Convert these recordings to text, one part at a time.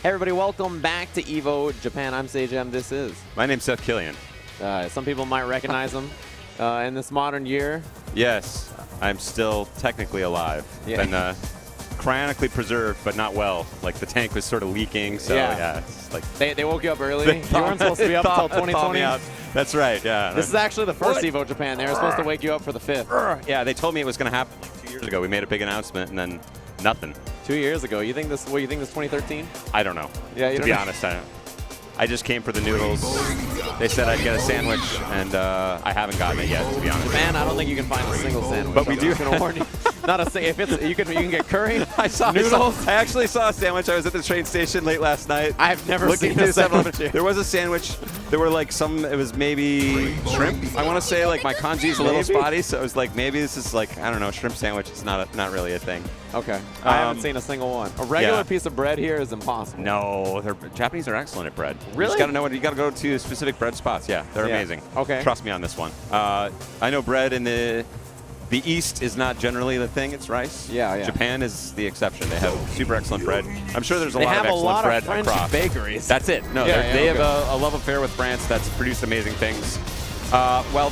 Hey everybody, welcome back to Evo Japan. I'm Seijam. This is. My name's Seth Killian. Some people might recognize him in this modern year. Yes, I'm still technically alive. Yeah. Been cryonically preserved, but not well. Like the tank was sort of leaking, so yeah, it's like they woke you up early. You weren't supposed to be up until 2020. That's right. Yeah. This is actually the first Evo Japan. They were supposed to wake you up for the 5th. Yeah, they told me it was going to happen 2 years ago. We made a big announcement, and then nothing. 2 years ago. You think this? What, you think this 2013? I don't know. Yeah. To be honest, I just came for the noodles. They said I'd get a sandwich, and I haven't gotten it yet, to be honest. Man, I don't think you can find a single sandwich. But we do. I'm gonna warn you. Not a single. If it's you can get curry. Noodles. I actually saw a sandwich. I was at the train station late last night. I've never seen a sandwich. There was a sandwich. There were like some. It was maybe shrimp. I want to say like my kanji's a little spotty, so it was like maybe this is like I don't know. Shrimp sandwich is not really a thing. Okay. I haven't seen a single one. A regular piece of bread here is impossible. No, Japanese are excellent at bread. Really? You just got to know what you got to go to specific bread spots. Yeah, they're amazing. Okay. Trust me on this one. I know bread in the East is not generally the thing. It's rice. Yeah. Japan is the exception. They have super excellent bread. I'm sure there's a they lot have of excellent bread French across. bakeries. That's it. No, they have a love affair with France that's produced amazing things. Well,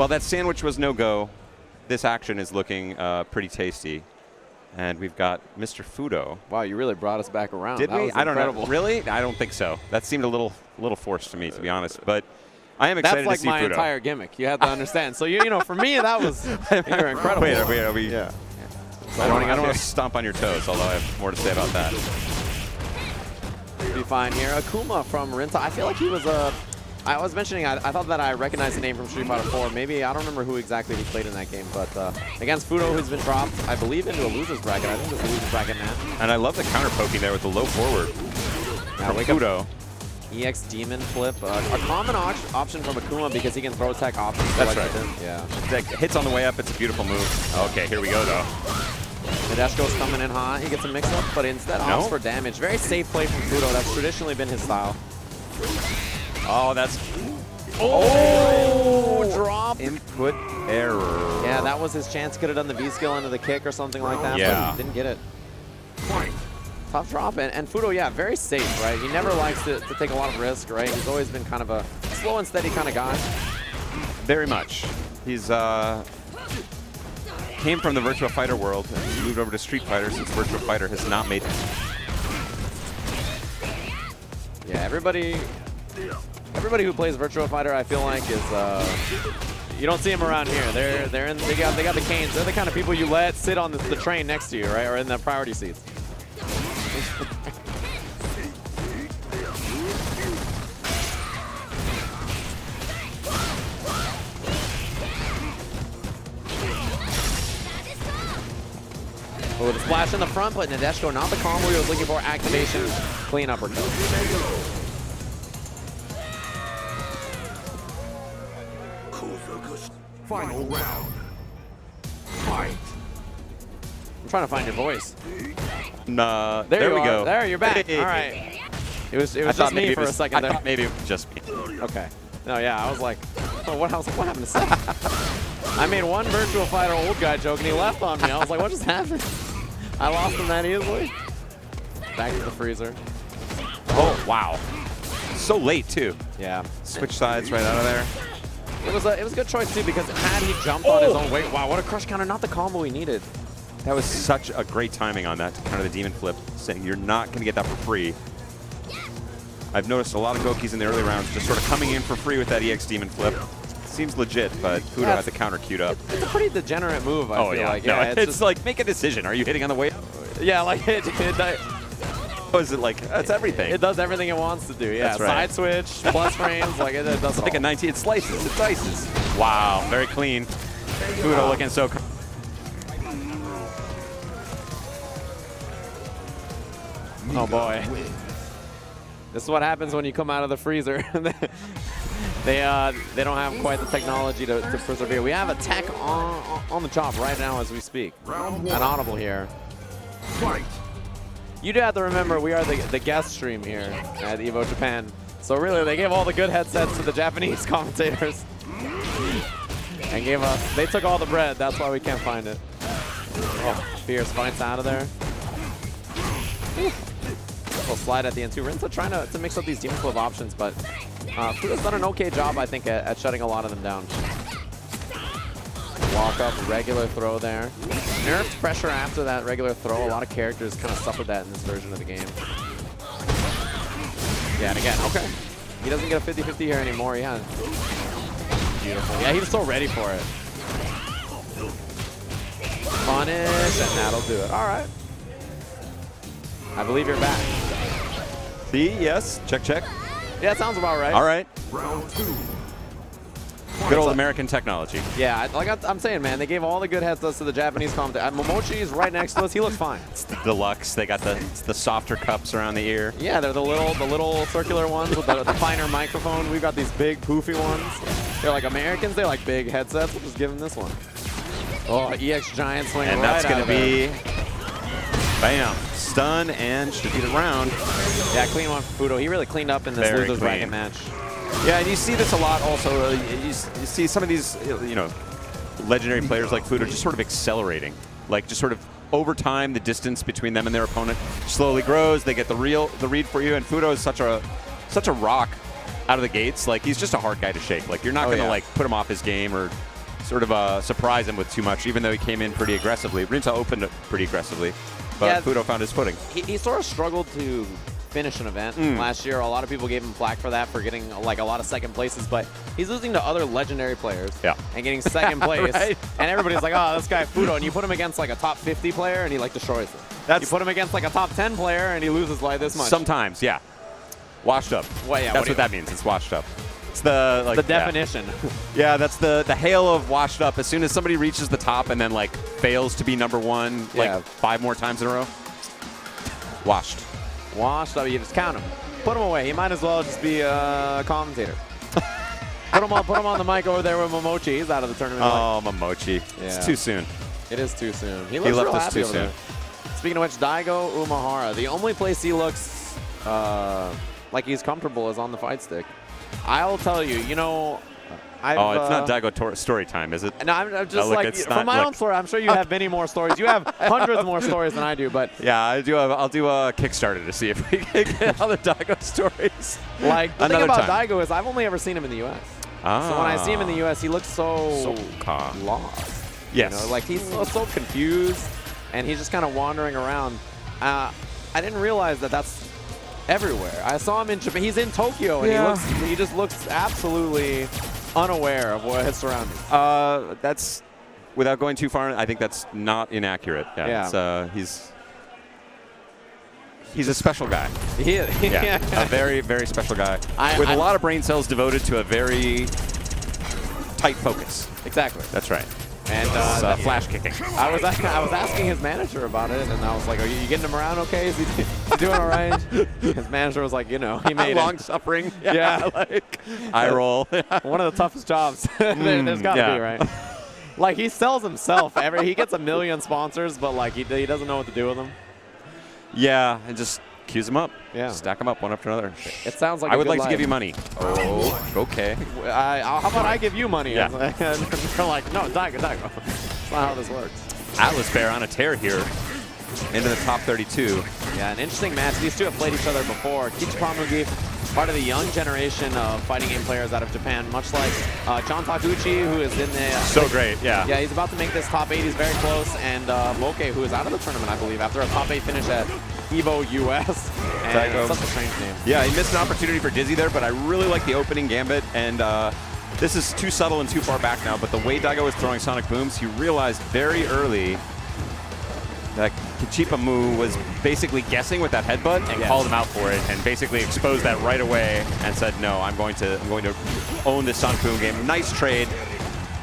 that sandwich was no go. This action is looking pretty tasty. And we've got Mr. Fudo. Wow, you really brought us back around. Did we? I don't know. Really? I don't think so. That seemed a little forced to me, to be honest. But I am excited to see Fudo. That's like my entire gimmick. You have to understand. So you know, for me, that was you're incredible. Wait, are we? Yeah. So I don't want to stomp on your toes, although I have more to say about that. Be fine here. Akuma from Rinta. I feel like he was a. I was mentioning, I thought that I recognized the name from Street Fighter 4. Maybe, I don't remember who exactly he played in that game, but against Fudo, who's been dropped, I believe, into a loser's bracket. I think it's a loser's bracket now. And I love the counter poking there with the low forward from Fudo. EX Demon Flip. A common option from Akuma because he can throw tech options. That's right. Yeah. That hits on the way up. It's a beautiful move. Okay, here we go, though. Nadeshko's coming in hot. He gets a mix-up, but instead opts for damage. Very safe play from Fudo. That's traditionally been his style. Oh, that's... Oh! Drop. Input error. Yeah, that was his chance. Could have done the V-skill into the kick or something like that, but he didn't get it. Tough drop. And Fudo, yeah, very safe, right? He never likes to take a lot of risk, right? He's always been kind of a slow and steady kind of guy. Very much. He's came from the Virtua Fighter world and moved over to Street Fighter since Virtua Fighter has not made it. Yeah, everybody who plays Virtua Fighter, I feel like, is you don't see them around here. They got the canes. They're the kind of people you let sit on the train next to you, right, or in the priority seats. Oh, the splash in the front, but Nadeshko, not the combo he was looking for. Activation, clean uppercut. Final round. Fight. I'm trying to find your voice. Nah, there we go. There, you're back. All right. It was just me for a second there. I thought maybe it was just me. Okay. No, yeah, I was like, oh, what happened to Seth? I made one Virtua Fighter old guy joke and he left on me. I was like, what just happened? I lost him that easily. Back to the freezer. Oh, wow. So late, too. Yeah. Switch sides right out of there. It was a good choice, too, because had he jumped on his own weight, wow, what a crush counter. Not the combo he needed. That was such a great timing on that to counter the Demon Flip, saying you're not going to get that for free. I've noticed a lot of Gokis in the early rounds just sort of coming in for free with that EX Demon Flip. Seems legit, but Fudo had the counter queued up. It's a pretty degenerate move, I feel like. Yeah, no, it's like, make a decision. Are you hitting on the way up? Yeah, like is it like, that's everything. It does everything it wants to do, yeah. That's right. Side switch, plus frames, like it does it's like a 19, it slices, it dices. Wow, very clean. Fudo looking so... Oh boy. This is what happens when you come out of the freezer. They don't have quite the technology to persevere. We have a tech on the chop right now as we speak. An audible here. Fight. You do have to remember we are the guest stream here at Evo Japan. So really, they gave all the good headsets to the Japanese commentators. And gave us, they took all the bread. That's why we can't find it. Oh, Fierce fights out of there. little slide at the end too. Rinta trying to mix up these demon flip options, but Fudo's done an okay job, I think, at shutting a lot of them down. Walk up, regular throw there. Nerfed pressure after that regular throw. A lot of characters kind of suffered that in this version of the game. Yeah, and again, okay. He doesn't get a 50-50 here anymore. Yeah. Beautiful. Yeah, he was so ready for it. Punish, and that'll do it. All right. I believe you're back. See, yes. Check, check. Yeah, it sounds about right. All right. Round 2. Good old American technology. Yeah, like I'm saying, man, they gave all the good headsets to the Japanese commentator. Momochi is right next to us. He looks fine. It's the deluxe. They got the softer cups around the ear. Yeah, they're the little circular ones with the finer microphone. We've got these big poofy ones. They're like Americans. They like big headsets. We'll just give them this one. Oh, EX Giant swing And right that's going out to of be, there. bam, stun and should be the round. Yeah, clean one for Fudo. He really cleaned up in this Very losers clean. bracket match. Yeah, and you see this a lot also. You see some of these, you know, legendary players like Fudo just sort of accelerating. Like just sort of over time, the distance between them and their opponent slowly grows. They get the read for you, and Fudo is such a rock out of the gates. Like he's just a hard guy to shake. Like you're not going to like put him off his game or sort of surprise him with too much, even though he came in pretty aggressively. Rinta opened it pretty aggressively, but Yeah, Fudo found his footing. He sort of struggled to finish an event last year. A lot of people gave him flack for that, for getting like a lot of second places, but he's losing to other legendary players and getting second place. Right. And everybody's like, oh, this guy Fudo. And you put him against like a top 50 player and he like destroys it. You put him against like a top 10 player and he loses like this much. Sometimes, yeah. Washed up. Well, yeah, that's what that means. It's washed up. It's the like the definition. Yeah, that's the hail of washed up. As soon as somebody reaches the top and then like fails to be #1 like 5 more times in a row, washed. Washed up. You just count him. Put him away. He might as well just be a commentator. Put him on the mic over there with Momochi. He's out of the tournament. Oh, Momochi. Yeah. It's too soon. It is too soon. He left looks real us happy too over soon. there. Speaking of which, Daigo Umehara, the only place he looks like he's comfortable is on the fight stick. I'll tell you, you know, it's not Daigo story time, is it? No, I'm just look, like, from my own story, I'm sure you have many more stories. You have hundreds more stories than I do, but yeah, I'll do a Kickstarter to see if we can get other Daigo stories. Like the thing Another about time. Daigo is I've only ever seen him in the U.S. Ah. So when I see him in the U.S., he looks so calm. lost. Yes. You know, like he's so confused, and he's just kind of wandering around. I didn't realize that that's everywhere. I saw him in Japan. He's in Tokyo, and he just looks absolutely unaware of what his surroundings. That's, without going too far, I think that's not inaccurate. Yeah. He's a special guy. He is. Yeah, a very, very special guy with a lot of brain cells devoted to a very tight focus. Exactly. That's right. And flash kicking. I was asking his manager about it, and I was like, "Are you getting him around okay? Is he doing all right?" His manager was like, "You know, he made long suffering." Yeah, like eye roll. One of the toughest jobs. There's got to be, right? Like he sells himself. He gets 1 million sponsors, but like he doesn't know what to do with them. Yeah, and just queues them up. Yeah, stack them up one after another. It sounds like I would like to give you money. Oh, okay. How about I give you money? Yeah. And they're like, no, Daigo. That's not how this works. Atlas Bear on a tear here into the top 32. Yeah, an interesting match. These two have played each other before. Kichipamugi, part of the young generation of fighting game players out of Japan, much like John Takuchi, who is in the... So great, yeah. Yeah, he's about to make this top 8. He's very close. And Moke, who is out of the tournament, I believe, after a top 8 finish at Evo US. And it's such a strange name. Yeah, he missed an opportunity for Dizzy there, but I really like the opening gambit. And this is too subtle and too far back now, but the way Daigo was throwing Sonic Booms, he realized very early that Kichipamu was basically guessing with that headbutt and called him out for it, and basically exposed that right away and said, "No, I'm going to own this Sonic Boom game." Nice trade.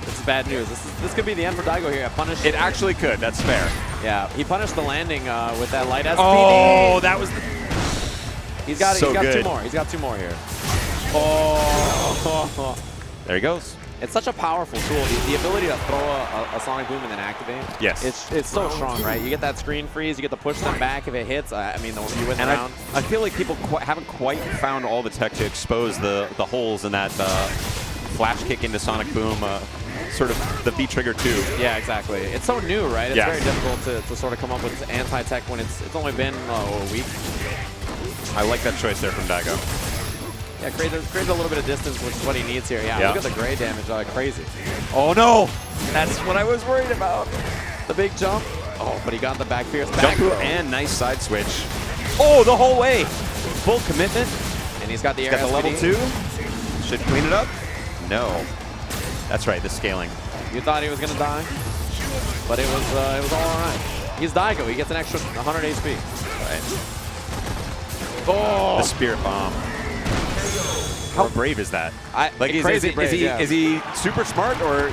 This is bad news. This could be the end for Daigo here. Punish. It actually could. That's fair. Yeah, he punished the landing with that light SPD. Oh, that was. He's got 2 more. He's got 2 more here. Oh. There he goes. It's such a powerful tool. The ability to throw a Sonic Boom and then activate. Yes. It's so strong, right? You get that screen freeze. You get to push them back if it hits. I mean, you win the round. I feel like people haven't quite found all the tech to expose the holes in that flash kick into Sonic Boom, sort of the V-trigger too. Yeah, exactly. It's so new, right? It's very difficult to sort of come up with anti-tech when it's only been a week. I like that choice there from Daigo. Yeah, creates a little bit of distance, which is what he needs here. Yeah, Yeah. look at the grade damage, crazy. Oh no! That's what I was worried about. The big jump. Oh, but he got the back fierce Jump back through throw. and nice side switch. Oh, the whole way! Full commitment. And he's got the He's air got the level SPD. 2. Should clean it up. No. That's right, the scaling. You thought he was gonna die, but it was all alright. He's Daigo. He gets an extra 100 HP. Right. Oh, The spirit bomb. How brave is that? like crazy brave, yeah. Is he super smart or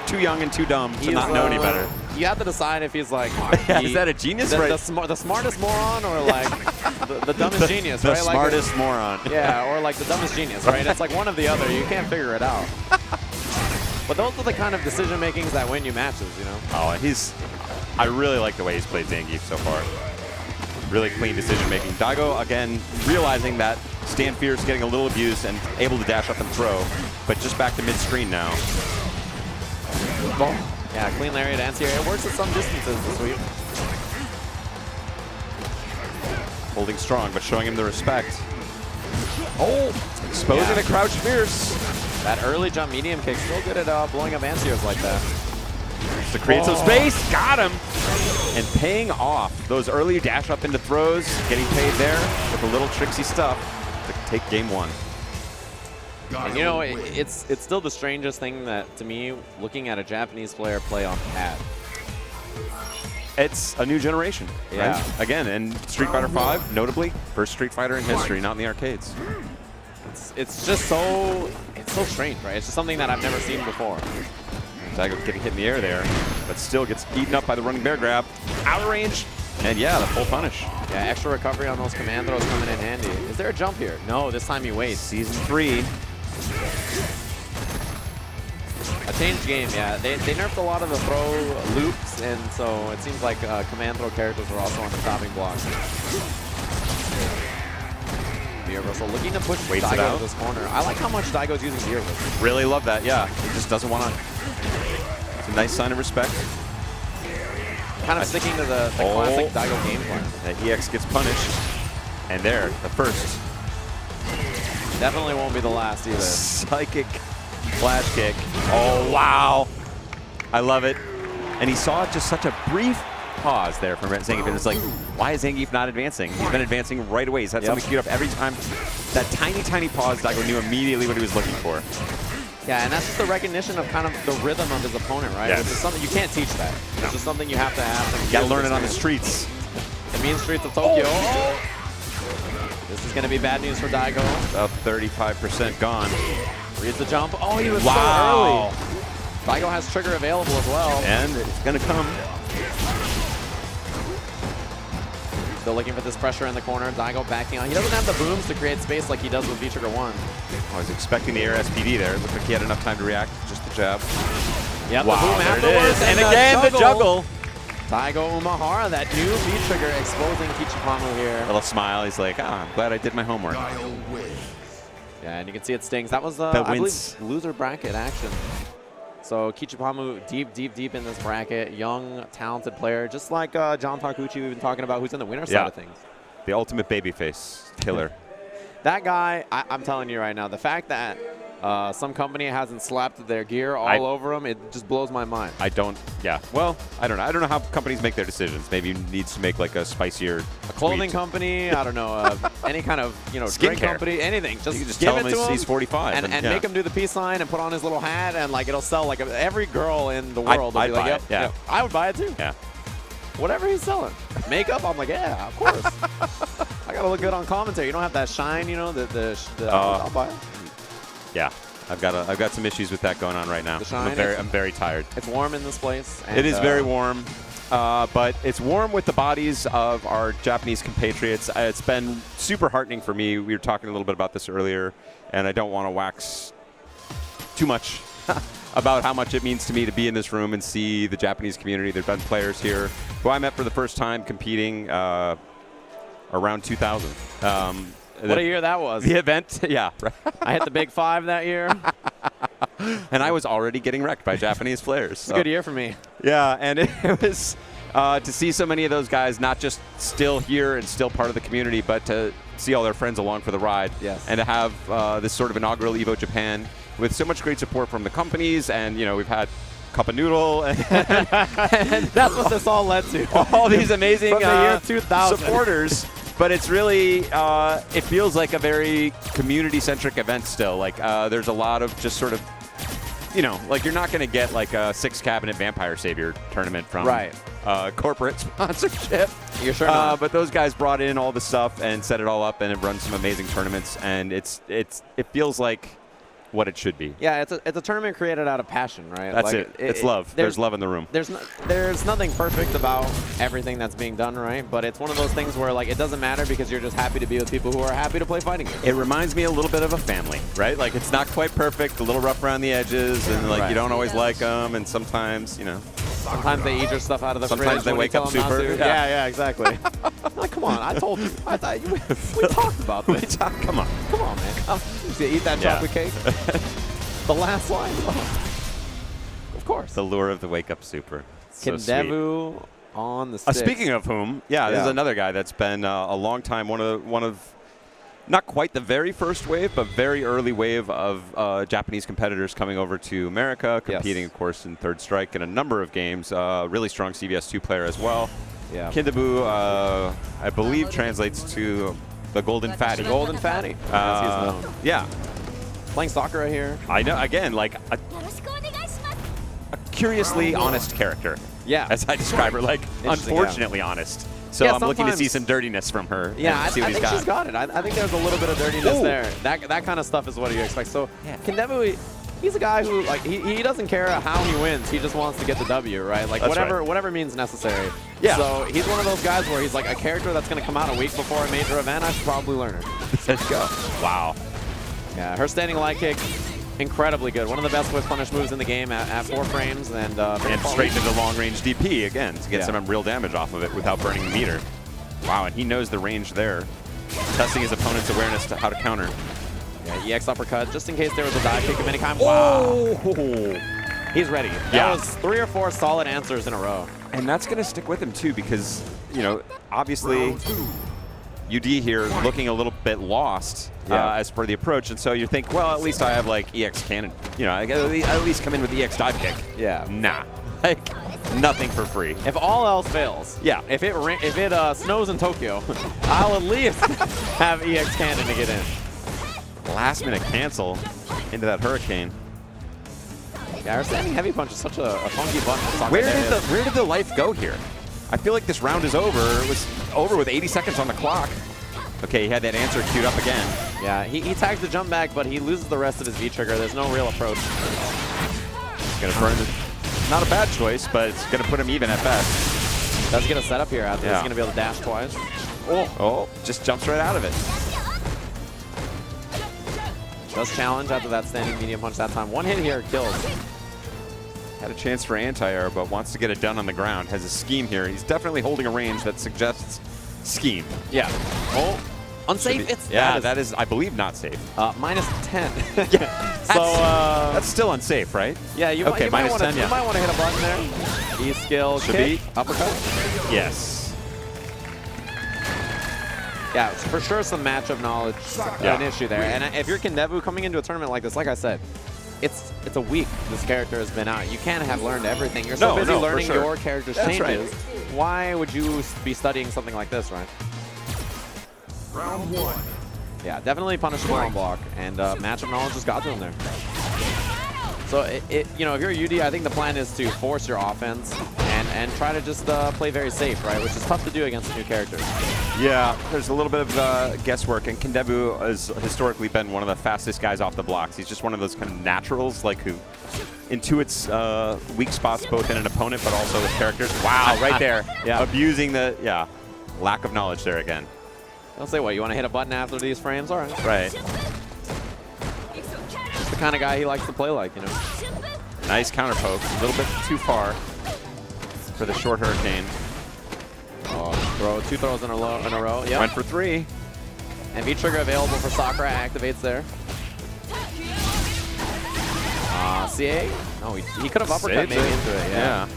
too young and too dumb to He's, not know any better? You have to decide if he's like Is that a genius? the smartest moron or like the dumbest genius, The right? smartest moron. Yeah, or like the dumbest genius, right? It's like one of the other. You can't figure it out. But those are the kind of decision makings that win you matches, you know? Oh, and I really like the way he's played Zangief so far. Really clean decision making. Daigo, again, realizing that Stand Fierce getting a little abused and able to dash up and throw, but just back to mid-screen now. Yeah, clean lariat anti-air. It works at some distances this week. Holding strong, but showing him the respect. Oh! Exposing Yeah. the crouch fierce. That early jump medium kick, still good at blowing up anti-airs like that. To create some space, got him! And paying off. Those early dash up into throws, getting paid there with the little tricksy stuff to take game 1. And you know, it's still the strangest thing that, to me, looking at a Japanese player play on pad. It's a new generation, Yeah. right? Again, and Street Fighter V, notably, first Street Fighter in history, not in the arcades. It's just so strange, right? It's just something that I've never seen before. Daigo getting hit in the air there, but still gets eaten up by the running bear grab. Out of range, and yeah, the full punish. Yeah, extra recovery on those command throws coming in handy. Is there a jump here? No, this time he waits. Season 3. A changed game, yeah. They nerfed a lot of the throw loops, and so it seems like command throw characters are also on the chopping block. Gear Whistle looking to push Waits it Daigo out. to this corner. I like how much Daigo's using Gear Whistle. Really love that, yeah. He just doesn't want to. It's a nice sign of respect. Kind of sticking to the classic Daigo game plan. That EX gets punished. And there, the first. Definitely won't be the last either. Psychic flash kick. Oh, wow. I love it. And he saw just such a brief pause there from Zangief. And it's like, why is Zangief not advancing? He's been advancing right away. He's had something queued up every time. That tiny, tiny pause, Daigo knew immediately what he was looking for. Yeah, and that's just the recognition of kind of the rhythm of his opponent, right? Yes. Which is something you can't teach that. It's just something you have to have. You gotta learn it on the streets. The mean streets of Tokyo. Oh. This is going to be bad news for Daigo. About 35% gone. Reads the jump. Oh, he was Wow. so early. Daigo has trigger available as well. And it's gonna come. Still looking for this pressure in the corner. Daigo backing on. He doesn't have the booms to create space like he does with V-Trigger 1. I was expecting the air SPD there. It looked like he had enough time to react. Just the jab. Yep, Wow, the boom there it afterwards. is. And again, the juggle. Daigo Umahara, that new V-Trigger exposing Kichipamu here. Little smile. He's like, I'm glad I did my homework. Yeah, and you can see it stings. That was, That I believe, wins. loser bracket action. So Kichipamu deep in this bracket. Young, talented player, just like John Takuchi we've been talking about, who's in the winner side of things. The ultimate babyface killer. That guy, I'm telling you right now, the fact that some company hasn't slapped their gear all over him, it just blows my mind. I don't, well, I don't know. I don't know how companies make their decisions. Maybe you need to make like a spicier Clothing company, I don't know, any kind of drink Skincare. company, anything. You can just give tell it him to him he's 45. and make him do the peace sign and put on his little hat, and like it'll sell like every girl in the world will I'd be like, buy yep, it, yeah. yep. I would buy it too. Yeah. Whatever he's selling. Makeup, I'm like, yeah, of course. I gotta look good on commentary. You don't have that shine, I'll buy it. Yeah. I've got some issues with that going on right now. The shine, I'm very tired. It's warm in this place. And, It is very warm, but it's warm with the bodies of our Japanese compatriots. It's been super heartening for me. We were talking a little bit about this earlier, and I don't want to wax too much about how much it means to me to be in this room and see the Japanese community. There have been players here who I met for the first time competing around 2000. What a year that was. The event, yeah. I hit the big 5 that year. And I was already getting wrecked by Japanese players. It's a good year for me. Yeah, and it was to see so many of those guys not just still here and still part of the community, but to see all their friends along for the ride. Yes. And to have this sort of inaugural Evo Japan with so much great support from the companies, and we've had Cup of Noodle, and that's what this all led to. All these amazing from the year 2000 supporters. But it's really, it feels like a very community-centric event still. Like there's a lot of just sort of, like you're not going to get like a 6-cabinet Vampire Savior tournament from corporate sponsorship. You're sure not. But those guys brought in all the stuff and set it all up, and it runs some amazing tournaments, and it feels like what it should be. Yeah, it's a tournament created out of passion, right? That's it. It's love. There's love in the room. There's nothing perfect about everything that's being done, right? But it's one of those things where like it doesn't matter because you're just happy to be with people who are happy to play fighting games. It reminds me a little bit of a family, right? Like it's not quite perfect, a little rough around the edges, and like you don't always like them, and sometimes, Sometimes they eat your stuff out of the fridge. Sometimes they when wake you up tell them not super. to. Yeah, exactly. Like, come on, I told you. I thought we talked about this. Come on, man. You eat that chocolate cake. The last line. Of course. The lure of the wake up super. So Kindevu on the sticks. Speaking of whom, this is another guy that's been a long time, one of not quite the very first wave, but very early wave of Japanese competitors coming over to America, competing, of course, in Third Strike in a number of games. Really strong CVS2 player as well. Yeah. Kindevu, I believe, translates to the Golden Fatty. The Golden Fatty, as he's known. Yeah. Playing Sakura here. I know, again, like a curiously honest character. Yeah. As I describe her, like, unfortunately honest. So I'm looking to see some dirtiness from her. Yeah, and see what I think she's got it. I think there's a little bit of dirtiness there. That kind of stuff is what you expect. So Kindevu, he's a guy who, like, he doesn't care how he wins. He just wants to get the W, right? Like, whatever means necessary. Yeah. So he's one of those guys where he's like a character that's going to come out a week before a major event. I should probably learn her. Let's go. Wow. Yeah, her standing light kick, incredibly good. One of the best whip punish moves in the game at 4 frames. And straight into the long-range DP, again, to get some real damage off of it without burning the meter. Wow, and he knows the range there. Testing his opponent's awareness to how to counter. Yeah, EX uppercut, just in case there was a dive kick of any kind. Wow. He's ready. That was 3 or 4 solid answers in a row. And that's going to stick with him, too, because, obviously, UD here looking a little bit lost as per the approach, and so you think, well, at least I have like EX cannon, I at least come in with EX dive kick. Yeah. Nah, like nothing for free. If all else fails, if it snows in Tokyo, I'll at least have EX cannon to get in. Last minute cancel into that hurricane. Yeah, our standing heavy punch is such a funky button. Where did the life go here? I feel like this round is over. It was over with 80 seconds on the clock. Okay, he had that answer queued up again. Yeah, he tags the jump back, but he loses the rest of his V-trigger. There's no real approach. He's going to burn it. Not a bad choice, but it's going to put him even at best. Does get a setup here after. He's going to be able to dash twice. Oh, just jumps right out of it. Does challenge after that standing medium punch that time. One hit here kills. Had a chance for anti-air, but wants to get it done on the ground. Has a scheme here. He's definitely holding a range that suggests scheme. Yeah. Oh, unsafe. That is, I believe, not safe. Minus 10. That's still unsafe, right? Yeah. You might want to hit a button there. E-skill kick, uppercut. Yes. Yeah, it's for sure some matchup knowledge an issue there. And if you're Kindevu coming into a tournament like this, like I said, it's a week this character has been out. You can't have learned everything. You're so busy learning your character's changes. Why would you be studying something like this, right? Round 1. Yeah, definitely punishable on block, and matchup knowledge just got to him there. So if you're UD, I think the plan is to force your offense and try to just play very safe, right? Which is tough to do against a new character. Yeah, there's a little bit of guesswork, and Kindevu has historically been one of the fastest guys off the blocks. He's just one of those kind of naturals, like who intuits weak spots both in an opponent but also with characters. Wow, right there. Abusing the lack of knowledge there again. They'll say, what, you want to hit a button after these frames? All right. Right. Just the kind of guy he likes to play like, Nice counter poke. A little bit too far for the short hurricane. Oh, 2 throws in a row. Yep. Went for 3. And V-trigger available for Sakura. Activates there. CA? Oh, he could have uppercut maybe into it. Yeah.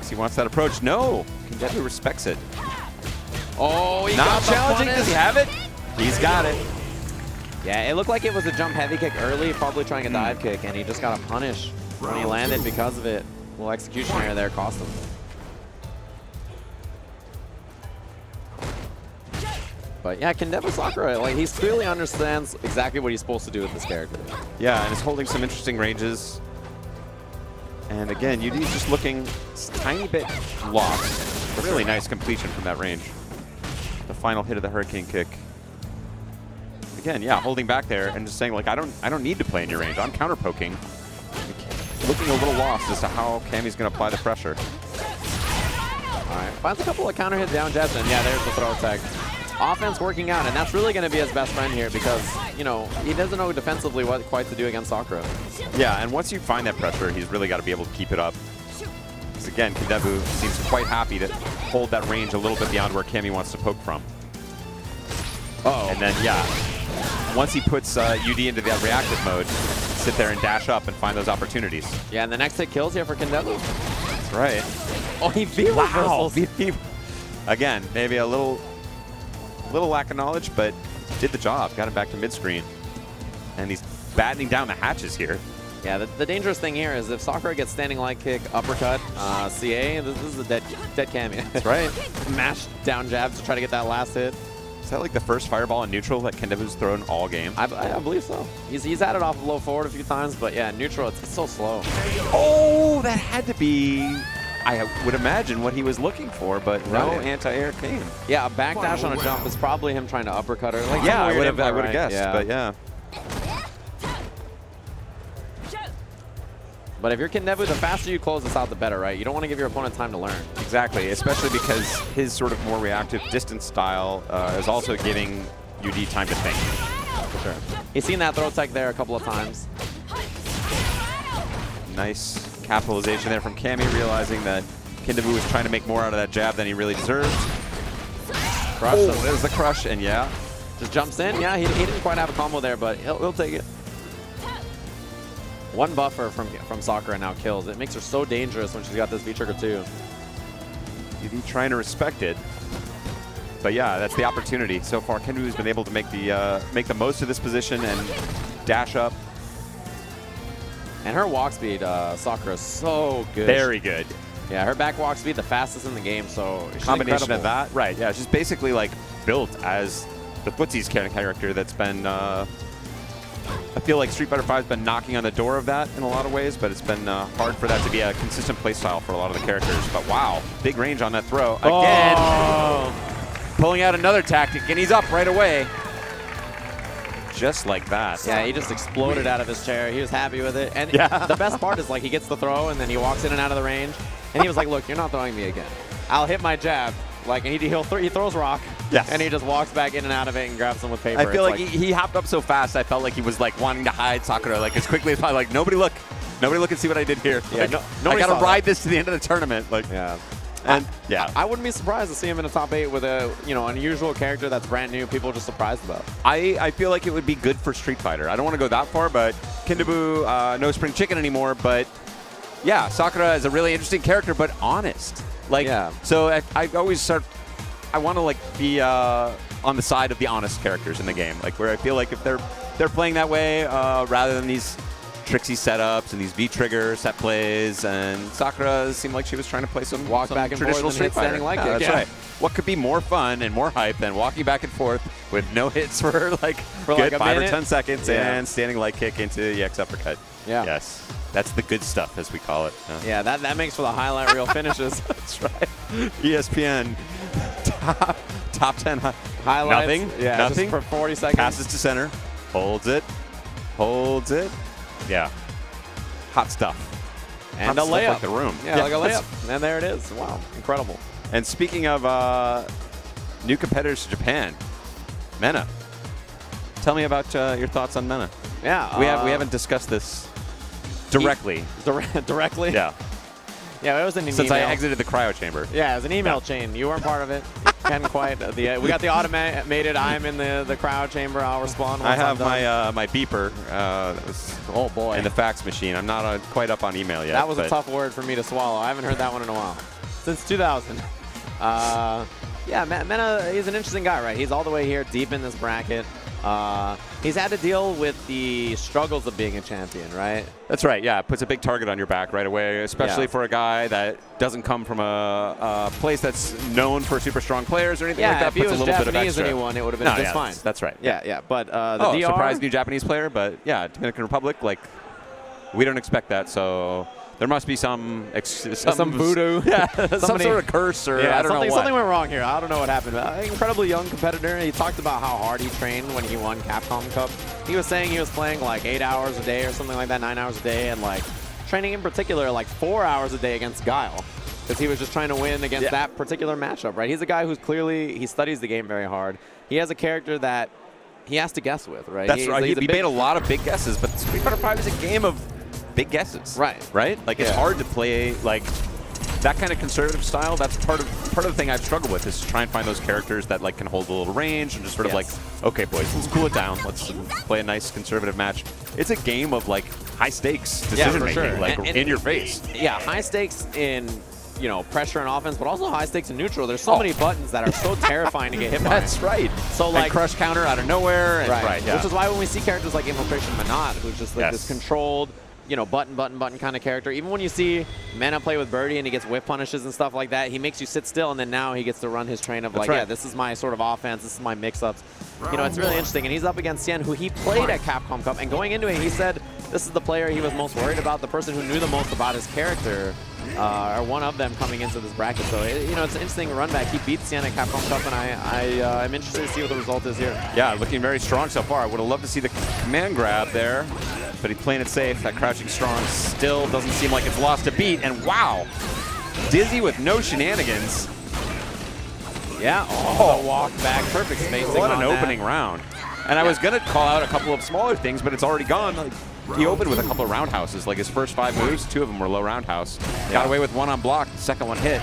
He wants that approach. No, Kendebu respects it. Oh, he Not got the challenging. punish. Does he have it? He's got it. Yeah, it looked like it was a jump heavy kick early, probably trying a dive kick, and he just got a punish when he landed because of it. Well, execution error there cost him. But yeah, Kendebu Sakura, like, he clearly understands exactly what he's supposed to do with this character. Yeah, and is holding some interesting ranges. And again, UD's just looking a tiny bit lost. Really nice completion from that range. The final hit of the Hurricane Kick. Again, yeah, holding back there and just saying, like, I don't need to play in your range. I'm counter poking. Looking a little lost as to how Cammy's going to apply the pressure. All right, finds a couple of counter hit down jabs, and yeah, there's the throw tag. Offense working out, and that's really going to be his best friend here because, you know, he doesn't know defensively what quite to do against Sakura. Yeah, and once you find that pressure, he's really got to be able to keep it up. Because again, Kendebu seems quite happy to hold that range a little bit beyond where Cammy wants to poke from. Uh-oh. And then, yeah, once he puts UD into that reactive mode, sit there and dash up and find those opportunities. Yeah, and the next hit kills here for Kendebu. That's right. Oh, he beat Wow. Again, maybe a little lack of knowledge, but did the job. Got him back to mid-screen. And he's battening down the hatches here. Yeah, the dangerous thing here is if Sakura gets standing light kick, uppercut, CA, this is a dead Cammy. That's right. Mash down jabs to try to get that last hit. Is that like the first fireball in neutral that Kendebu's thrown all game? I believe so. He's had it off of low forward a few times, but yeah, neutral, it's so slow. Oh, that had to be, I would imagine, what he was looking for, but no Right. anti-air came. Yeah, a backdash on a jump is probably him trying to uppercut her. Like, Yeah, some I weird would have input, right? guessed, Yeah. but yeah. But if you're Kendebu, the faster you close this out, the better, right? You don't want to give your opponent time to learn. Exactly, especially because his sort of more reactive distance style is also giving UD time to think. For sure. He's seen that throw tech there a couple of times. Nice capitalization there from Cammy, realizing that Kendebu was trying to make more out of that jab than he really deserved. Crush Oh, him. there's the crush, and yeah. Just jumps in. Yeah, he didn't quite have a combo there, but he'll take it. One buffer from Sakura now kills. It makes her so dangerous when she's got this V-trigger too. UD trying to respect it. But yeah, that's the opportunity. So far, Kendebu's been able to make the most of this position and dash up. And her walk speed, Sakura, is so good. Very good. Yeah, her back walk speed, the fastest in the game, so she's Combination incredible. of that. Right, yeah, she's basically like built as the Footsie's character that's been, I feel like Street Fighter V has been knocking on the door of that in a lot of ways, but it's been hard for that to be a consistent playstyle for a lot of the characters. But wow, big range on that throw. Again, pulling out another tactic, and he's up right away. Just like that. Yeah, he just exploded out of his chair. He was happy with it. And Yeah. the best part is, like, he gets the throw, and then he walks in and out of the range. And he was like, look, you're not throwing me again. I'll hit my jab. Like, and he throws rock. Yes. And he just walks back in and out of it and grabs him with paper. I feel It's like he hopped up so fast, I felt like he was like wanting to hide Sakura like as quickly as possible. Like, nobody look and see what I did here. Yeah, Like, nobody I gotta saw ride this to the end of the tournament. Like, Yeah. and yeah. I wouldn't be surprised to see him in the top 8 with a, unusual character that's brand new, people are just surprised about. I feel like it would be good for Street Fighter. I don't want to go that far, but Kendebu, no spring chicken anymore. But yeah, Sakura is a really interesting character, but honest. Like, Yeah. So I always I want to like be on the side of the honest characters in the game, like where I feel like if they're playing that way rather than these tricksy setups and these V-trigger set plays, and Sakura seemed like she was trying to play some Walk back and traditional forth and Street hit Fighter. standing light Yeah, kick, that's yeah. right. What could be more fun and more hype than walking back and forth with no hits for like like a 5 or minute? 10 seconds Yeah. and standing light kick into the EX uppercut? Yeah. Yes. That's the good stuff, as we call it. Yeah, that makes for the highlight reel finishes. That's right. ESPN top 10 Highlights. Nothing. Yeah, Nothing. just for 40 seconds. Passes to center. Holds it. Yeah. Hot stuff. And Hot a stuff layup. like the room. Yeah, like a that's- layup. And there it is. Wow, incredible. And speaking of new competitors to Japan, Mena. Tell me about your thoughts on Mena. Yeah. We haven't discussed this directly. Directly? Yeah. Yeah, it was an email. Since I exited the cryo chamber. Yeah, it was an email chain. You weren't part of it. Hadn't quite. We got the automated. I'm in the crowd chamber. I'll respond. I once have I'm done. my beeper that was Oh boy. in the fax machine. I'm not quite up on email yet. That was a but tough word for me to swallow. I haven't heard that one in a while. since 2000. Yeah, Mena, he's an interesting guy, right? He's all the way here, deep in this bracket. He's had to deal with the struggles of being a champion, right? That's right, yeah. It puts a big target on your back right away, especially for a guy that doesn't come from a place that's known for super strong players or anything like that. If he was puts a little bit of Japanese extra. and he won, it would have been just fine. That's right. Yeah. But the DR... surprised new Japanese player, but yeah, Dominican Republic, like, we don't expect that, so... There must be some voodoo, some sort of curse, or I don't know what. Something went wrong here. I don't know what happened. Incredibly young competitor. He talked about how hard he trained when he won Capcom Cup. He was saying he was playing like 8 hours a day or something like that, 9 hours a day, and like training in particular like 4 hours a day against Guile, because he was just trying to win against that particular matchup. Right? He's a guy who's clearly he studies the game very hard. He has a character that he has to guess with. Right? That's right. He made a lot of big guesses, but Street Fighter V is a game of big guesses. Right? Like, it's hard to play, like, that kind of conservative style. That's part of the thing I've struggled with, is to try and find those characters that, like, can hold a little range and just sort of like, okay, boys, let's cool it down. Let's play a nice conservative match. It's a game of, like, high stakes decision making, like, in your face. Yeah, high stakes in, you know, pressure and offense, but also high stakes in neutral. There's so many buttons that are so terrifying to get hit by. That's right. So, like, and crush counter out of nowhere. And Which is why when we see characters like Infiltration Manat, who's just like this controlled, you know, button kind of character. Even when you see Mena play with Birdie and he gets whiff punishes and stuff like that, he makes you sit still, and then now he gets to run his train of yeah, this is my sort of offense, this is my mix-ups. You know, it's really interesting. And he's up against Cien, who he played at Capcom Cup, and going into it, he said this is the player he was most worried about, the person who knew the most about his character, or one of them coming into this bracket. So, you know, it's an interesting run back. He beat Cien at Capcom Cup, and I'm interested to see what the result is here. Yeah, looking very strong so far. I would have loved to see the command grab there, but he's playing it safe. That crouching strong still doesn't seem like it's lost a beat, and wow, Dizzy with no shenanigans. Yeah, the walk back, perfect spacing. What an opening round. And I was going to call out a couple of smaller things, but it's already gone. Like, he opened with a couple of roundhouses. Like, his first 5 moves, 2 of them were low roundhouse. Got away with 1 on block, the second one hit.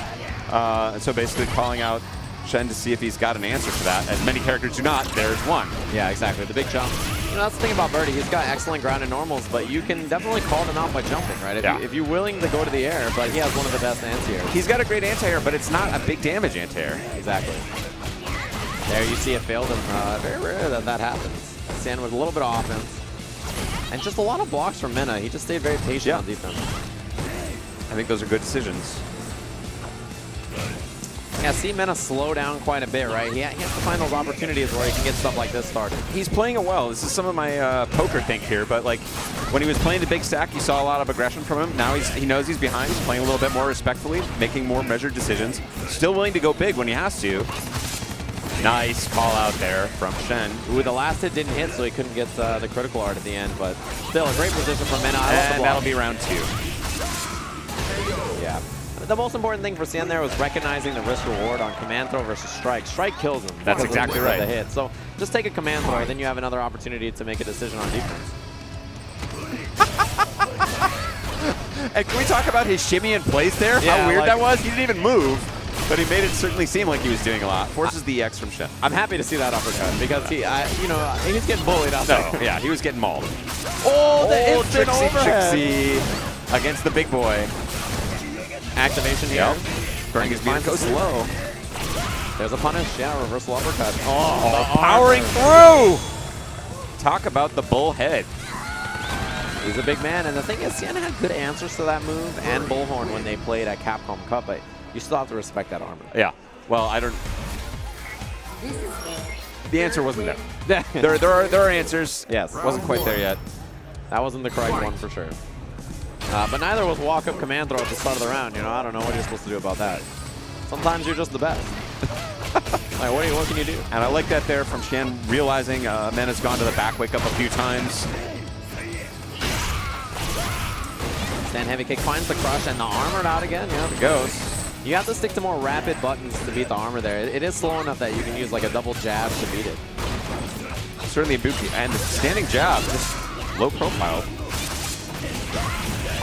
And so basically calling out Shen to see if he's got an answer for that. As many characters do not, there's one. Yeah, exactly. The big jump. You know, that's the thing about Birdie. He's got excellent ground and normals, but you can definitely call them out by jumping, right? If you're willing to go to the air, but he has one of the best anti-airs. He's got a great anti-air, but it's not a big damage anti-air. Exactly. There you see it failed, and very rare that happens. Cien with a little bit of offense. And just a lot of blocks from Mena. He just stayed very patient on defense. I think those are good decisions. Yeah, see Mena slow down quite a bit, right? He has to find those opportunities where he can get stuff like this started. He's playing it well. This is some of my poker think here, but like when he was playing the big stack, you saw a lot of aggression from him. Now he knows he's behind. He's playing a little bit more respectfully, making more measured decisions. Still willing to go big when he has to. Nice call out there from Shen. Ooh, the last hit didn't hit, so he couldn't get the critical art at the end, but still a great position from Mena. And that'll be round 2. Yeah. The most important thing for Cien there was recognizing the risk reward on command throw versus strike. Strike kills him. That's exactly right. The hit. So just take a command throw, then you have another opportunity to make a decision on defense. And can we talk about his shimmy in place there? Yeah, how weird that was? He didn't even move, but he made it certainly seem like he was doing a lot. Forces the EX from Shen. I'm happy to see that uppercut because he's getting bullied out there. Yeah, he was getting mauled. Oh, the instant overhead. Trixie against the big boy. Activation here. Burning his beat goes slow. There's a punish. Yeah, reversal uppercut. Oh, powering through. Talk about the bullhead. He's a big man, and the thing is, Cien had good answers to that move and Bullhorn when they played at Capcom Cup, but you still have to respect that armor. Yeah. Well, I don't. The answer wasn't there. there are answers. Yes. Wasn't quite there yet. That wasn't the correct one for sure. But neither was walk-up command throw at the start of the round. You know, I don't know what you're supposed to do about that. Sometimes you're just the best. Like, what can you do? And I like that there from Shen, realizing Mena's gone to the back wake up a few times. Stand heavy kick finds the crush, and the armored out again. Yeah, it goes. You have to stick to more rapid buttons to beat the armor there. It is slow enough that you can use like a double jab to beat it. Certainly a Ibuki. And the standing jab, just low profile.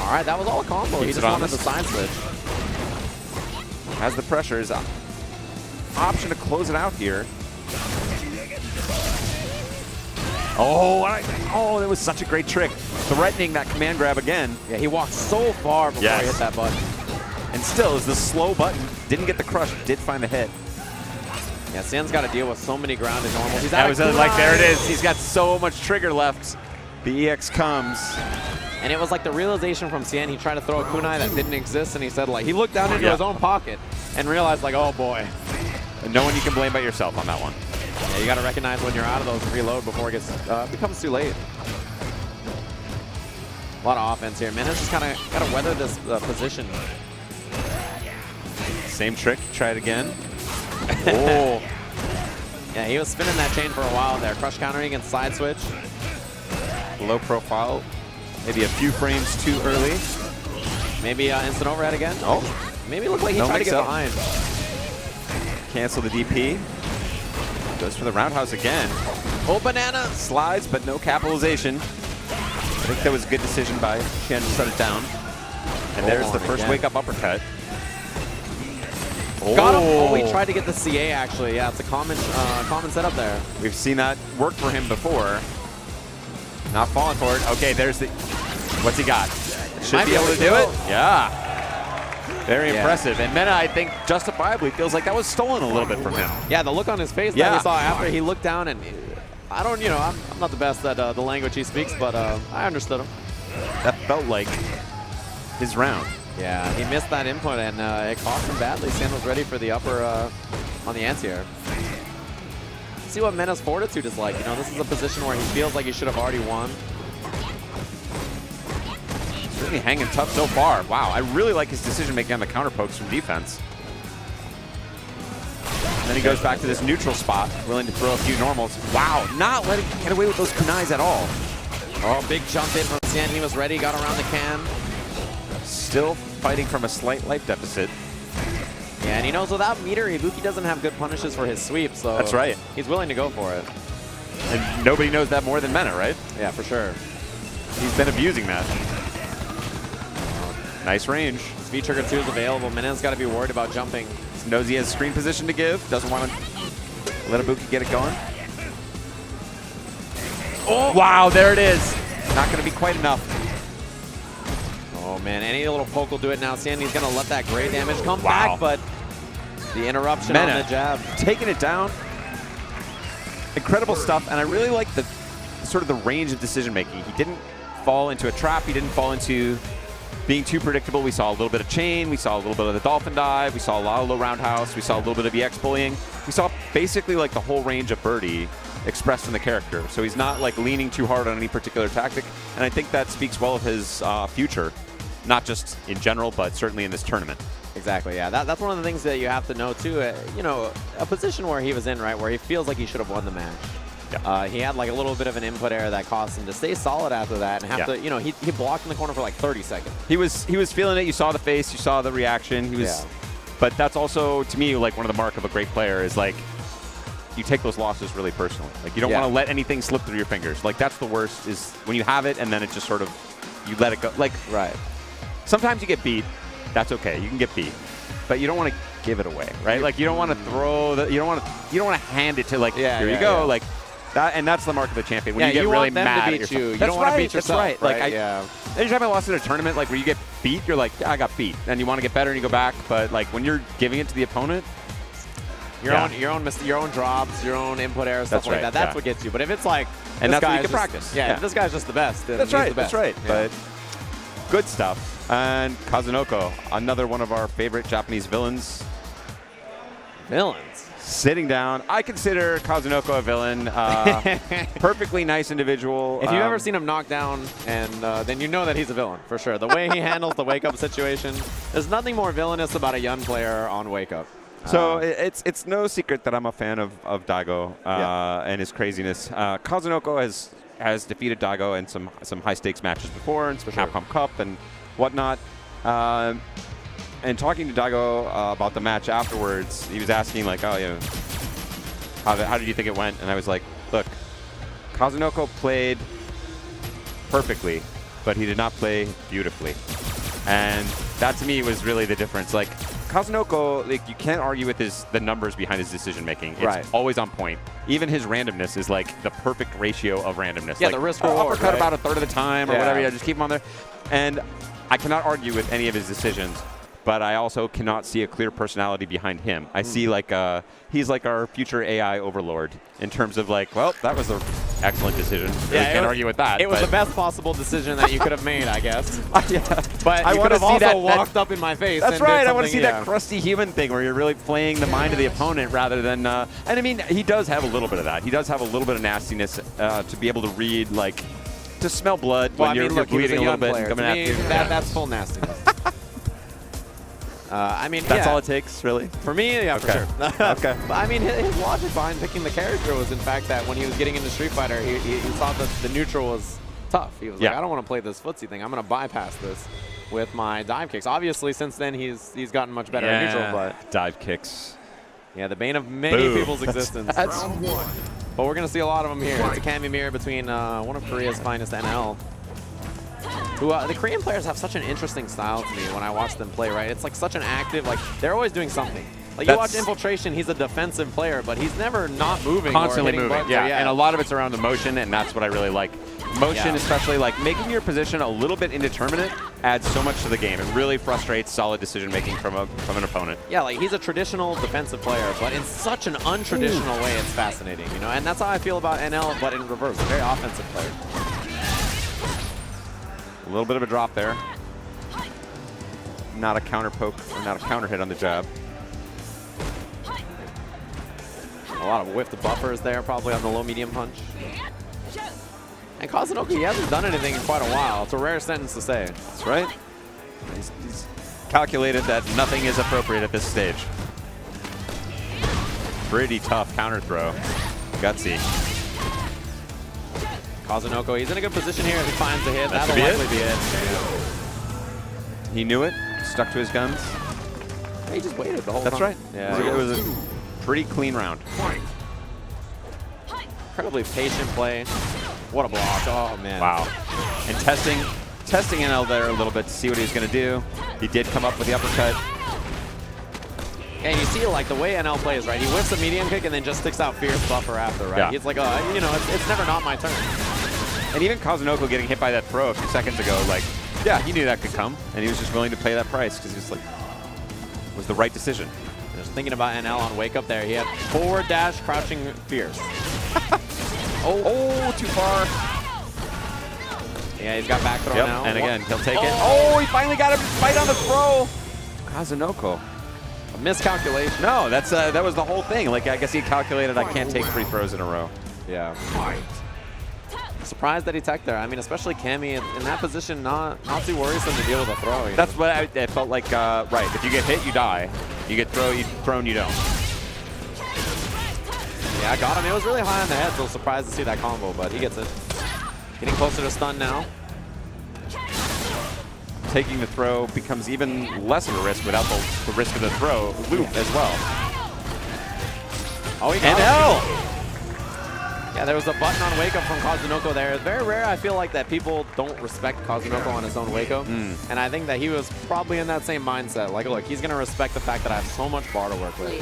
All right, that was all a combo. He just wanted the side switch. Has the pressure, is an option to close it out here. Oh, that was such a great trick. Threatening that command grab again. Yeah, he walked so far before he hit that button. And still, is the slow button. Didn't get the crush, did find the hit. Yeah, Stan's got to deal with so many grounded normals. He's That out was of like, there it kunai. is. He's got so much trigger left. The EX comes. And it was like the realization from Cien. He tried to throw a kunai that didn't exist, and he said, like, he looked down into his own pocket and realized, like, oh boy. And no one you can blame but yourself on that one. Yeah, you got to recognize when you're out of those and reload before it becomes too late. A lot of offense here. Menace just kind of got to weather this position. Same trick. Try it again. Oh. Yeah, he was spinning that chain for a while there. Crush countering against side switch. Low profile. Maybe a few frames too early. Maybe instant overhead again. Oh. Maybe it looked like he No tried to get mix-up. behind. Cancel the DP. Goes for the roundhouse again. Oh, banana. Slides, but no capitalization. I think that was a good decision by Chen to shut it down. And there's the first again. wake-up uppercut. Got him. Oh, he tried to get the CA, actually. Yeah, it's a common setup there. We've seen that work for him before. Not falling for it. Okay, there's the... What's he got? Should Might be able to do go. it. Yeah. Very impressive. And Mena, I think, justifiably feels like that was stolen a little bit from him. Yeah, the look on his face that we saw after he looked down, and I don't, I'm not the best at the language he speaks, but I understood him. That felt like his round. Yeah, he missed that input, and it cost him badly. Cien was ready for the upper on the anti-air. See what Mena's fortitude is like. This is a position where he feels like he should have already won. Certainly hanging tough so far. Wow, I really like his decision-making on the counter pokes from defense. And then he goes back to this neutral spot, willing to throw a few normals. Wow, not letting him get away with those kunais at all. Oh, big jump in from Cien. He was ready, got around the can. Still fighting from a slight life deficit. Yeah, and he knows without meter, Ibuki doesn't have good punishes for his sweep, so That's right. He's willing to go for it. And nobody knows that more than Mena, right? Yeah, for sure. He's been abusing that. Nice range. Speed Trigger 2 is available. Mena's got to be worried about jumping. Knows he has screen position to give. Doesn't want to let Ibuki get it going. Oh, wow, there it is. Not going to be quite enough. Oh, man, any little poke will do it now. Sandy's going to let that great damage come back, but the interruption Mena on the jab. taking it down. Incredible stuff, and I really like the sort of the range of decision making. He didn't fall into a trap. He didn't fall into being too predictable. We saw a little bit of chain. We saw a little bit of the dolphin dive. We saw a lot of low roundhouse. We saw a little bit of EX bullying. We saw basically like the whole range of Birdie expressed in the character. So he's not like leaning too hard on any particular tactic, and I think that speaks well of his future, not just in general, but certainly in this tournament. Exactly, yeah. That's one of the things that you have to know, too. A position where he was in, right, where he feels like he should have won the match. Yeah. He had like a little bit of an input error that caused him to stay solid after that and have to, he blocked in the corner for like 30 seconds. He was feeling it. You saw the face. You saw the reaction. He was, but that's also, to me, like one of the mark of a great player is like, you take those losses really personally. Like you don't want to let anything slip through your fingers. Like that's the worst is when you have it and then it just sort of, you let it go. Like, sometimes you get beat. That's okay. You can get beat, but you don't want to give it away, right? Like you don't want to throw the, you don't want to hand it to like, here you go. Like that, and that's the mark of the champion. When you get really mad at yourself. You don't want to beat yourself. That's right. Like anytime I lost in a tournament, like where you get beat, you're like, I got beat, and you want to get better and you go back. But like when you're giving it to the opponent, your own drops, your own input errors, stuff like that. That's what gets you. But if it's like, and that's what you can practice. Yeah, if this guy's just the best. Then that's right. The best. That's right. But good stuff. And Kazunoko, another one of our favorite Japanese villains. Sitting down. I consider Kazunoko a villain. Perfectly nice individual. If you've ever seen him knocked down, and then you know that he's a villain, for sure. The way he handles the wake-up situation, there's nothing more villainous about a young player on wake-up. So it's no secret that I'm a fan of Daigo and his craziness. Kazunoko has defeated Daigo in some high-stakes matches before, in some Capcom Cup and whatnot. And talking to Daigo about the match afterwards, he was asking like, oh, how did you think it went? And I was like, look, Kazunoko played perfectly, but he did not play beautifully. And that to me was really the difference. Like Kazunoko, like you can't argue with the numbers behind his decision making. It's always on point. Even his randomness is like the perfect ratio of randomness. Yeah, like, the risk reward. Uppercut about a third of the time or whatever. Just keep him on there. And I cannot argue with any of his decisions. but I also cannot see a clear personality behind him. I see like he's like our future AI overlord in terms of like, well, that was an excellent decision. Really can't argue with that. It was the best possible decision that you could have made, I guess. Yeah. But I you want could to have see also that. walked up in my face. That's and right. did I want to see something, that crusty human thing where you're really playing the mind of the opponent rather than. And I mean, he does have a little bit of that. He does have a little bit of nastiness to be able to read, like, to smell blood when you're bleeding a little bit and coming after you. That's full nastiness. I mean, that's all it takes, really. For me, yeah, for sure. Okay. But I mean, his logic behind picking the character was, in fact, that when he was getting into Street Fighter, he thought that the neutral was tough. He was like, I don't want to play this footsie thing. I'm going to bypass this with my dive kicks. Obviously, since then, he's gotten much better at neutral. But dive kicks. Yeah, the bane of many people's existence. Round 1. But we're going to see a lot of them here. It's a Kami mirror between one of Korea's finest NL. Who, the Korean players have such an interesting style to me when I watch them play, right? It's like such an active, like, they're always doing something. Like, you watch Infiltration, he's a defensive player, but he's never not moving. Constantly moving, buttons, yeah. And a lot of it's around the motion, and that's what I really like. Motion, especially, like, making your position a little bit indeterminate adds so much to the game. It really frustrates solid decision-making from an opponent. Yeah, like, he's a traditional defensive player, but in such an untraditional way, it's fascinating, you know? And that's how I feel about NL, but in reverse, a very offensive player. A little bit of a drop there. Not a counter poke, or not a counter hit on the jab. A lot of whiffed buffers there, probably on the low-medium punch. And Kazunoko, he hasn't done anything in quite a while. It's a rare sentence to say. That's right. He's calculated that nothing is appropriate at this stage. Pretty tough counter throw. Gutsy. Kazunoko, he's in a good position here if he finds the hit. That'll likely be it. He knew it, stuck to his guns. He just waited the whole time. That's right. Yeah. It was a pretty clean round. Incredibly patient play. What a block. Oh, man. Wow. And testing NL there a little bit to see what he was going to do. He did come up with the uppercut. And you see, like, the way NL plays, right? He whiffs a medium kick and then just sticks out fierce buffer after, right? Yeah. He's like, you know, it's never not my turn. And even Kazunoko getting hit by that throw a few seconds ago, like, yeah, he knew that could come, and he was just willing to pay that price because he was like, it was the right decision. Just thinking about NL on wake up there. He had forward dash, crouching fierce. Oh, too far. Yeah, he's got back throw now. And again, he'll take it. Oh, he finally got him to fight on the throw. Kazunoko. A miscalculation. No, that was the whole thing. Like, I guess he calculated I can't take 3 throws in a row. Yeah. Surprised that he teched there. I mean, especially Kami in that position, not too worrisome to deal with a throw. That's what I felt like. Right, if you get hit, you die. You get thrown, you don't. Yeah, I got him. It was really high on the head, so surprised to see that combo, but he gets it. Getting closer to stun now. Taking the throw becomes even less of a risk without the risk of the throw loop as well. Oh, he got NL! Yeah, there was a button on wake up from Kazunoko there. It's very rare, I feel like, that people don't respect Kazunoko on his own wake up. And I think that he was probably in that same mindset. Like, look, he's going to respect the fact that I have so much bar to work with.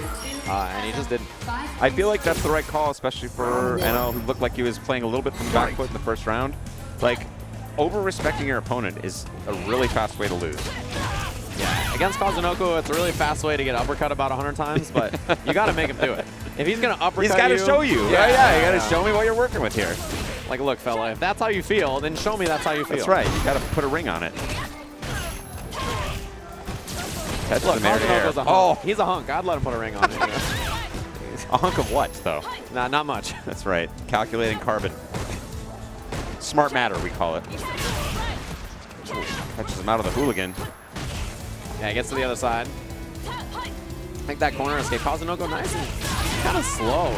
And he just didn't. I feel like that's the right call, especially for NL, who looked like he was playing a little bit from the back foot in the first round. Like, over-respecting your opponent is a really fast way to lose. Yeah, against Kazunoko, it's a really fast way to get uppercut about 100 times, but you got to make him do it. If he's going to uppercut he's got to show you. Yeah, you got to show me what you're working with here. Like, look, fella, if that's how you feel, then show me that's how you feel. That's right. You got to put a ring on it. Catch look, the air. Kazunoko's a hunk. Oh, he's a hunk. I'd let him put a ring on it. You know? A hunk of what, though? Nah, not much. That's right. Calculating carbon. Smart matter, we call it. Ooh, catches him out of the hooligan. Yeah, he gets to the other side. Make that corner escape. Kazunoko nice and kind of slow.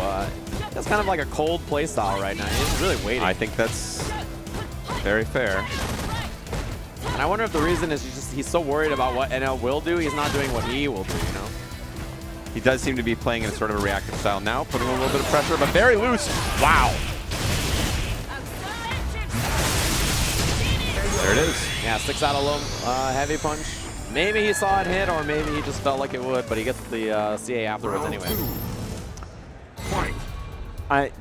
That's kind of like a cold play style right now. He's really waiting. I think that's very fair. And I wonder if the reason is he's so worried about what NL will do, he's not doing what he will do, you know? He does seem to be playing in sort of a reactive style now, putting a little bit of pressure, but very loose. Wow. There it is. Yeah, sticks out a little heavy punch. Maybe he saw it hit, or maybe he just felt like it would, but he gets the CA afterwards anyway.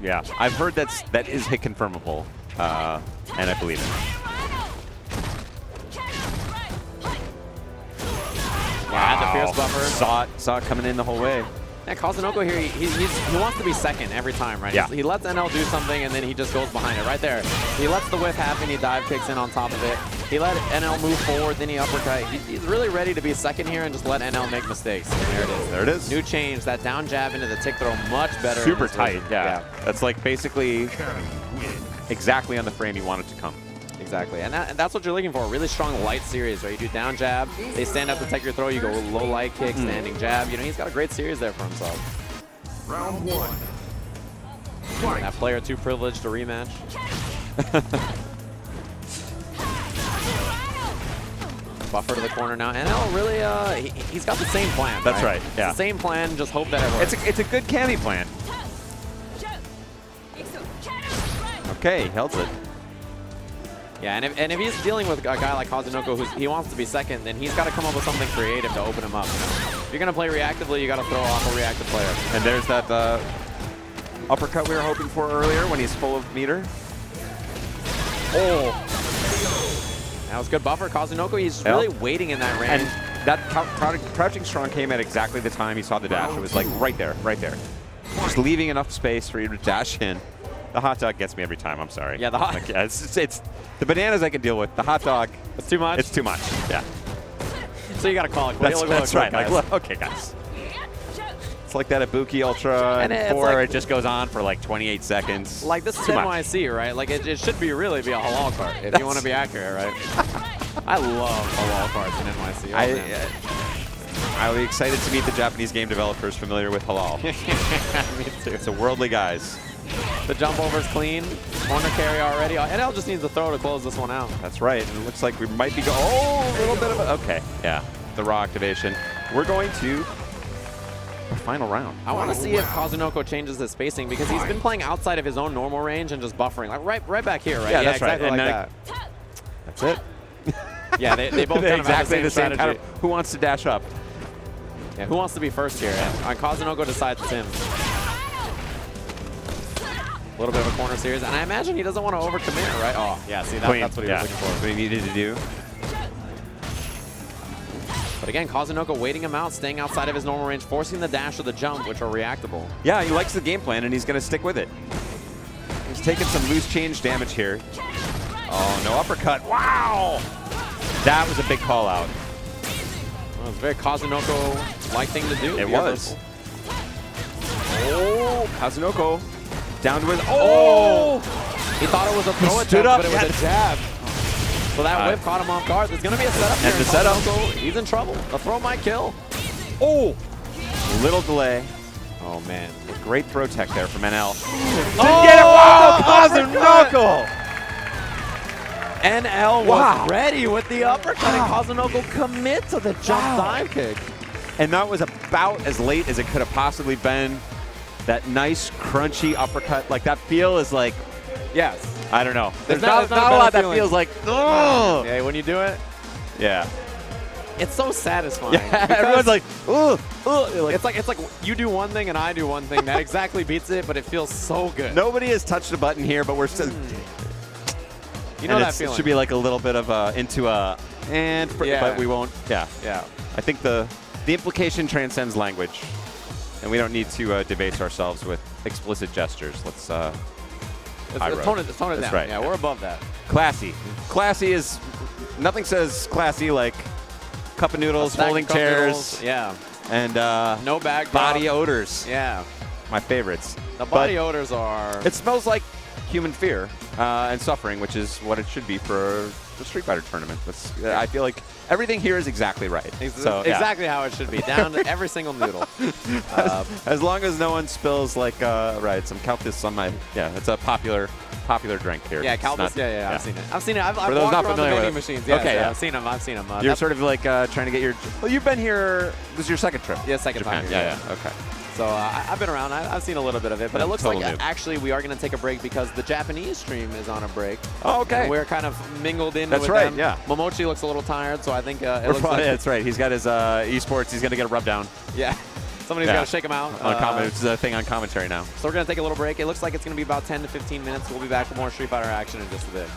Yeah, I've heard that is hit confirmable, and I believe it. Wow, Fierce buffer. Saw it coming in the whole way. Yeah, Kazunoko here, he wants to be second every time, right? Yeah. He lets NL do something, and then he just goes behind it right there. He lets the whiff happen, he dive kicks in on top of it. He let NL move forward, then he uppercut. He's really ready to be second here and just let NL make mistakes. And there it is. There it is. New change, that down jab into the tick throw, much better. Super tight, yeah. That's like basically exactly on the frame you want it to come. Exactly, and that's what you're looking for. A really strong light series, right? You do down jab, they stand up to take your throw, you go low light kick, standing jab. You know, he's got a great series there for himself. Round 1. That player too privileged to rematch. Buffer to the corner now. NL really, he's got the same plan. That's right, It's yeah. the same plan, just hope that it works. It's a good Cammy plan. Okay, held it. Yeah, and if he's dealing with a guy like Kazunoko he wants to be second, then he's got to come up with something creative to open him up. You know? If you're going to play reactively, you got to throw off a reactive player. And there's that uppercut we were hoping for earlier when he's full of meter. Oh! That was good buffer. Kazunoko, he's really waiting in that range. And that crouching strong came at exactly the time he saw the dash. It was like right there, right there. Just leaving enough space for you to dash in. The hot dog gets me every time, I'm sorry. Yeah, the hot like, yeah, it's the bananas I can deal with. The hot dog, it's too much? It's too much, yeah. So you got to call it. That's right. Like, look, okay, guys. It's like that Ibuki Ultra and 4, like, it just goes on for like 28 seconds. Like this is NYC, right? Like it should really be a halal card if you want to be accurate, right? I love halal cards in NYC. I'll be excited to meet the Japanese game developers familiar with halal. Me too. It's a worldly guys. The jump over's clean. Corner carry already. NL just needs to throw to close this one out. That's right. And it looks like we might be a little bit of a, okay. Yeah, the raw activation. We're going to our final round. I want to see if Kazunoko changes his spacing because he's been playing outside of his own normal range and just buffering. Like right back here, right? Yeah, that's exactly right. Like that. That's it. Yeah, they both kind of exactly have the same strategy. Kind of, who wants to dash up? Yeah, who wants to be first here? And Kazunoko decides it's him. A little bit of a corner series, and I imagine he doesn't want to overcommit, right? Oh, yeah, see, that's what he was looking for. That's what he needed to do. But again, Kazunoko waiting him out, staying outside of his normal range, forcing the dash or the jump, which are reactable. Yeah, he likes the game plan, and he's going to stick with it. He's taking some loose change damage here. Oh, no uppercut. Wow! That was a big call out. Well, it was a very Kazunoko-like thing to do. It was. Oh, Kazunoko. Down to his, oh! He thought it was a throw attempt, but it was a jab. So that whip caught him off guard. There's going to be a setup here. And the setup. He's in trouble. A throw might kill. Oh! Little delay. Oh, man. Great throw tech there from NL. Didn't get it. Wow! Kazunoko! NL was ready with the uppercut, and Kazunoko commit to the jump dive kick. And that was about as late as it could have possibly been. That nice, crunchy uppercut. Like, that feel is like, yes. I don't know. There's not not a lot that feels like, oh! Yeah, when you do it. Yeah. It's so satisfying. Yeah, everyone's like, ugh, ugh. It's like you do one thing and I do one thing. That exactly beats it, but it feels so good. Nobody has touched a button here, but we're still. You know that feeling. It should be like a little bit of but we won't. Yeah. Yeah. I think the implication transcends language, and we don't need to debase ourselves with explicit gestures. Let's tone it down. Right. Yeah, we're above that. Classy. Classy is, nothing says classy like cup of noodles, folding chairs. Noodles. Yeah. And no bag body odors. Yeah. My favorites. The body odors are. It smells like human fear and suffering, which is what it should be for the Street Fighter tournament. I feel like everything here is exactly right. So, exactly how it should be, down to every single noodle. As long as no one spills like some Calpis on my, it's a popular drink here. Yeah, Calpis, yeah, I've seen it. I've for those walked not around familiar the with vending machines. Yeah, okay, I've seen them. You're sort of like trying to get your, well, you've been here, this is your second trip. Yeah, second Japan. time. Yeah, okay. So I've been around. I've seen a little bit of it, but it looks like actually we are going to take a break because the Japanese stream is on a break. Oh, okay. And we're kind of mingled in with right, them. yeah. Momochi looks a little tired, so I think it looks like... That's right. He's got his esports. He's going to get a rub down. Yeah. Somebody's got to shake him out. It's a thing on commentary now. So we're going to take a little break. It looks like it's going to be about 10 to 15 minutes. We'll be back with more Street Fighter action in just a bit.